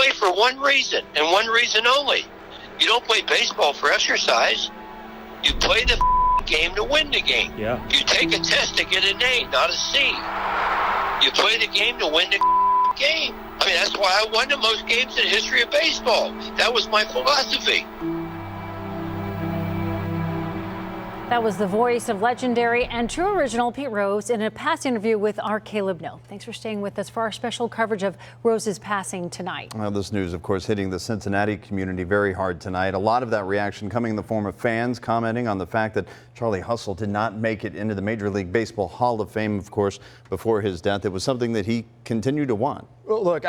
play for one reason and one reason only. You don't play baseball for exercise. You play the game to win the game. Yeah. You take a test to get an A, not a C. You play the game to win the game. I mean, that's why I won the most games in the history of baseball. That was my philosophy. That was the voice of legendary and true original Pete Rose in a past interview with our Caleb No. Thanks for staying with us for our special coverage of Rose's passing tonight. Well, this news, of course, hitting the Cincinnati community very hard tonight. A lot of that reaction coming in the form of fans commenting on the fact that Charlie Hustle did not make it into the Major League Baseball Hall of Fame, of course, before his death. It was something that he continued to want. Well, look,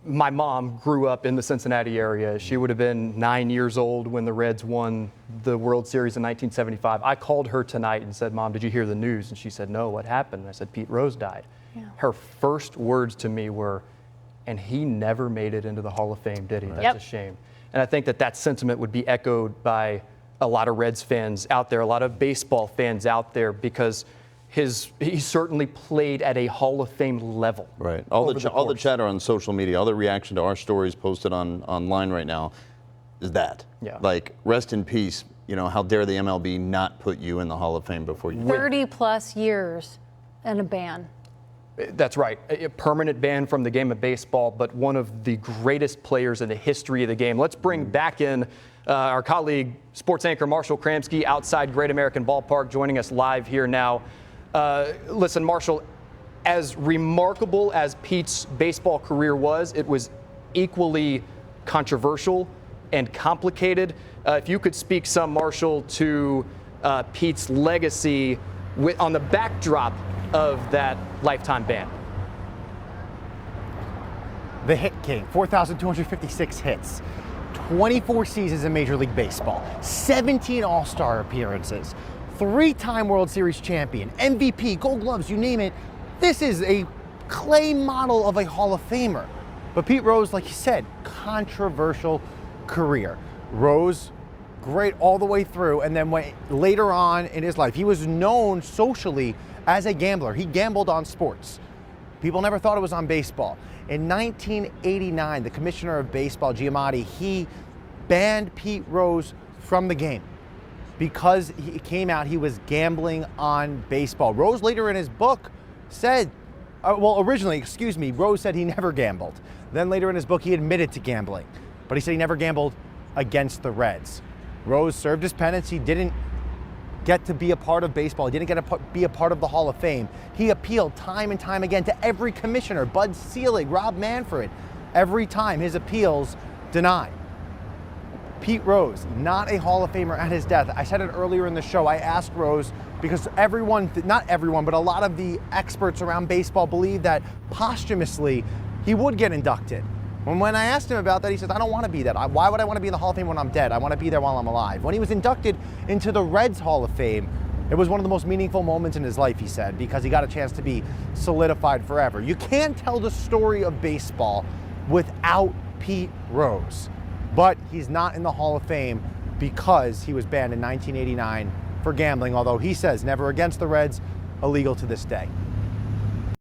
my mom grew up in the Cincinnati area. She would have been 9 years old when the Reds won the World Series in 1975. I called her tonight and said, "Mom, did you hear the news?" And she said, "No, what happened?" And I said, "Pete Rose died." Yeah. Her first words to me were, "And he never made it into the Hall of Fame, did he?" Right. That's a shame. And I think that sentiment would be echoed by a lot of Reds fans out there, a lot of baseball fans out there, because he certainly played at a Hall of Fame level. Right. All the chatter on social media, all the reaction to our stories posted online right now is that. Yeah. Like, rest in peace. You know, how dare the MLB not put you in the Hall of Fame before you 30 plus years and a ban. That's right. A permanent ban from the game of baseball, but one of the greatest players in the history of the game. Let's bring back in our colleague, sports anchor Marshall Kramsky, outside Great American Ballpark, joining us live here now. Listen, Marshall, as remarkable as Pete's baseball career was, it was equally controversial and complicated. If you could speak some, Marshall, to Pete's legacy on the backdrop of that lifetime ban. The hit king, 4,256 hits, 24 seasons in Major League Baseball, 17 All-Star appearances, 3-time World Series champion, MVP, Gold Gloves, you name it. This is a clay model of a Hall of Famer. But Pete Rose, like you said, controversial career. Rose, great all the way through, and then later on in his life, he was known socially as a gambler. He gambled on sports. People never thought it was on baseball. In 1989, the commissioner of baseball, Giamatti, he banned Pete Rose from the game because he came out he was gambling on baseball. Rose later in his book said, Rose said he never gambled. Then later in his book, he admitted to gambling, but he said he never gambled against the Reds. Rose served his penance. He didn't get to be a part of baseball. He didn't get to be a part of the Hall of Fame. He appealed time and time again to every commissioner, Bud Selig, Rob Manfred. Every time his appeals denied. Pete Rose, not a Hall of Famer at his death. I said it earlier in the show. I asked Rose because not everyone, but a lot of the experts around baseball believe that posthumously he would get inducted. When I asked him about that, he says, "I don't want to be that. Why would I want to be in the Hall of Fame when I'm dead? I want to be there while I'm alive." When he was inducted into the Reds Hall of Fame, it was one of the most meaningful moments in his life, he said, because he got a chance to be solidified forever. You can't tell the story of baseball without Pete Rose. But he's not in the Hall of Fame because he was banned in 1989 for gambling, although he says never against the Reds, illegal to this day.